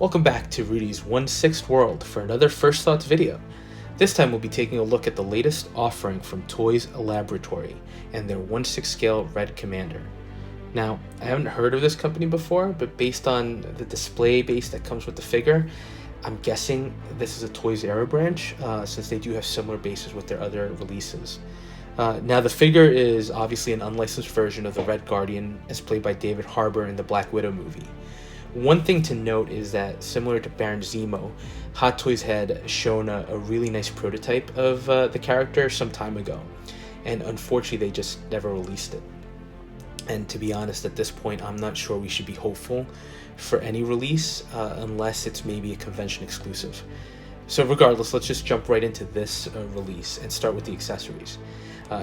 Welcome back to Rudy's 1/6 World for another First Thoughts video. This time we'll be taking a look at the latest offering from Toys Laboratory and their 1/6 scale Red Commander. Now, I haven't heard of this company before, but based on the display base that comes with the figure, I'm guessing this is a Toys Era branch, since they do have similar bases with their other releases. Now, the figure is obviously an unlicensed version of the Red Guardian, as played by David Harbour in the Black Widow movie. One thing to note is that, similar to Baron Zemo, Hot Toys had shown a really nice prototype of the character some time ago, and unfortunately they just never released it. And to be honest, at this point, I'm not sure we should be hopeful for any release unless it's maybe a convention exclusive. So regardless, let's just jump right into this release and start with the accessories.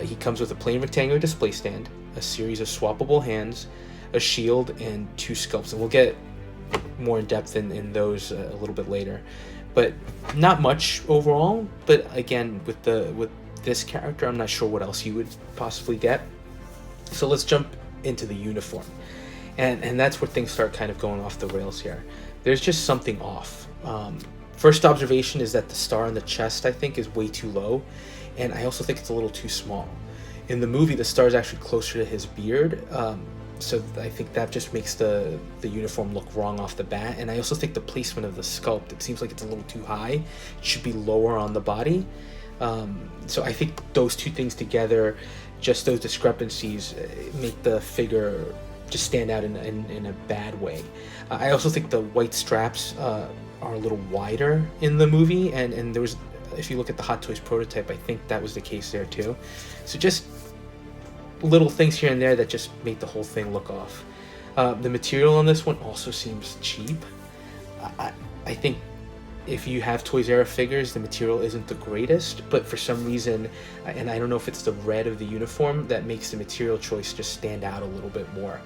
He comes with a plain rectangular display stand, a series of swappable hands, a shield, and 2 sculpts. And we'll get more in depth in those a little bit later, but not much overall. But again, with this character, I'm not sure what else you would possibly get. So let's jump into the uniform, and that's where things start kind of going off the rails here. There's just something off. First observation is that the star on the chest, I think, is way too low, and I also think it's a little too small. In the movie, the star is actually closer to his beard, so I think that just makes the uniform look wrong off the bat. And I also think the placement of the sculpt, it seems like it's a little too high. It should be lower on the body. So I think those two things together, just those discrepancies, make the figure just stand out in a bad way. I also think the white straps are a little wider in the movie, and there was, if you look at the Hot Toys prototype, I think that was the case there too. So just little things here and there that just make the whole thing look off. The material on this one also seems cheap. I think if you have Toys Era figures, the material isn't the greatest, but for some reason, and I don't know if it's the red of the uniform, that makes the material choice just stand out a little bit more.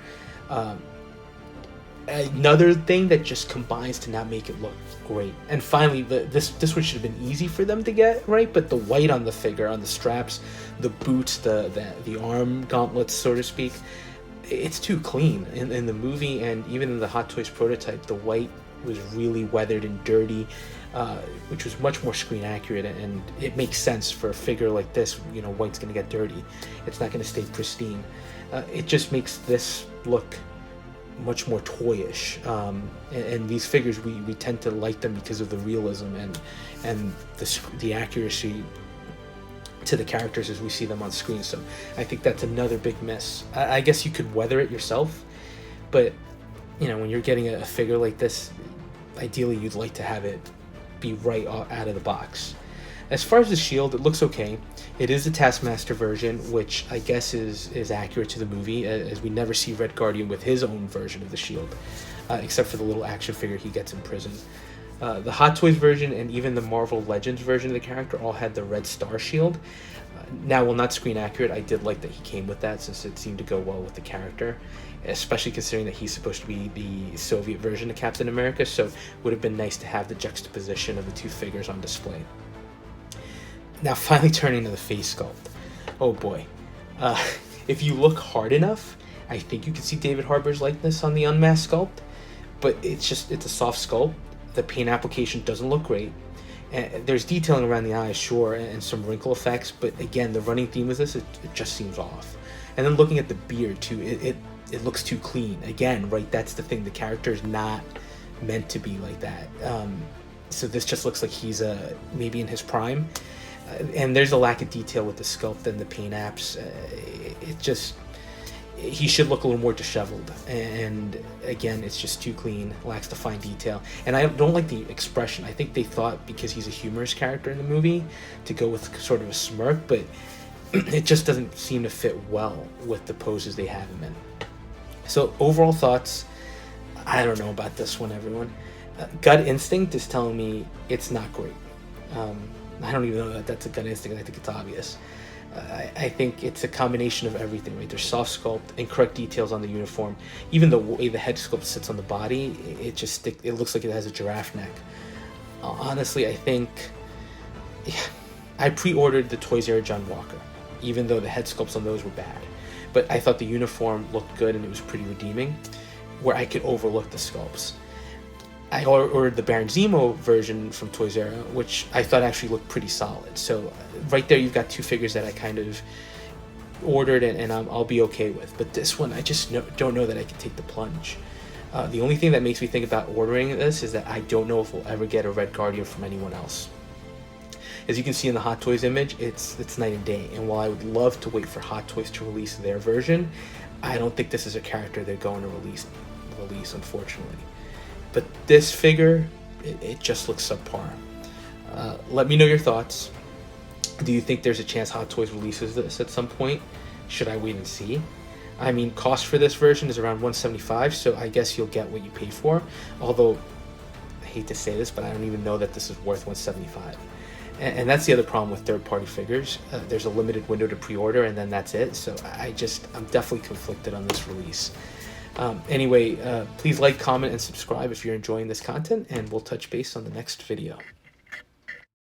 Another thing that just combines to not make it look great. And finally, this one should have been easy for them to get right, but the white on the figure, on the straps, the boots, the arm gauntlets, so to speak, it's too clean. In the movie and even in the Hot Toys prototype, the white was really weathered and dirty, which was much more screen accurate, and it makes sense for a figure like this. You know, white's going to get dirty. It's not going to stay pristine. It just makes this look much more toyish, and these figures, we tend to like them because of the realism and the accuracy to the characters as we see them on screen. So I think that's another big miss. I guess you could weather it yourself, but you know, when you're getting a figure like this, ideally you'd like to have it be right out of the box. As far as the shield, it looks okay. It is a Taskmaster version, which I guess is accurate to the movie, as we never see Red Guardian with his own version of the shield, except for the little action figure he gets in prison. The Hot Toys version and even the Marvel Legends version of the character all had the red star shield. Now, while not screen accurate, I did like that he came with that, since it seemed to go well with the character, especially considering that he's supposed to be the Soviet version of Captain America, so it would have been nice to have the juxtaposition of the two figures on display. Now, finally turning to the face sculpt. Oh boy. If you look hard enough, I think you can see David Harbour's likeness on the unmasked sculpt, but it's a soft sculpt. The paint application doesn't look great. And there's detailing around the eyes, sure, and some wrinkle effects, but again, the running theme of this, it just seems off. And then looking at the beard too, it looks too clean. Again, right, that's the thing, the character is not meant to be like that. So this just looks like he's maybe in his prime. And there's a lack of detail with the sculpt and the paint apps. He should look a little more disheveled, and again, it's just too clean, lacks the fine detail. And I don't like the expression. I think they thought, because he's a humorous character in the movie, to go with sort of a smirk, but it just doesn't seem to fit well with the poses they have him in. So overall thoughts, I don't know about this one, everyone. Gut instinct is telling me it's not great. I don't even know that that's a gut instinct. I think it's obvious. I think it's a combination of everything, right? There's soft sculpt, incorrect details on the uniform, even the way the head sculpt sits on the body, it looks like it has a giraffe neck. Honestly, I think I pre-ordered the Toys Era John Walker, even though the head sculpts on those were bad. But I thought the uniform looked good and it was pretty redeeming, where I could overlook the sculpts. I ordered the Baron Zemo version from Toys R Us, which I thought actually looked pretty solid. So right there, you've got two figures that I kind of ordered and I'll be okay with. But this one, I just don't know that I can take the plunge. The only thing that makes me think about ordering this is that I don't know if we'll ever get a Red Guardian from anyone else. As you can see in the Hot Toys image, it's night and day. And while I would love to wait for Hot Toys to release their version, I don't think this is a character they're going to release, unfortunately. But this figure, it just looks subpar. Let me know your thoughts. Do you think there's a chance Hot Toys releases this at some point? Should I wait and see? I mean, cost for this version is around $175, so I guess you'll get what you pay for. Although, I hate to say this, but I don't even know that this is worth $175. And that's the other problem with third-party figures. There's a limited window to pre-order, and then that's it. So I'm definitely conflicted on this release. Anyway, please like, comment, and subscribe if you're enjoying this content, and we'll touch base on the next video.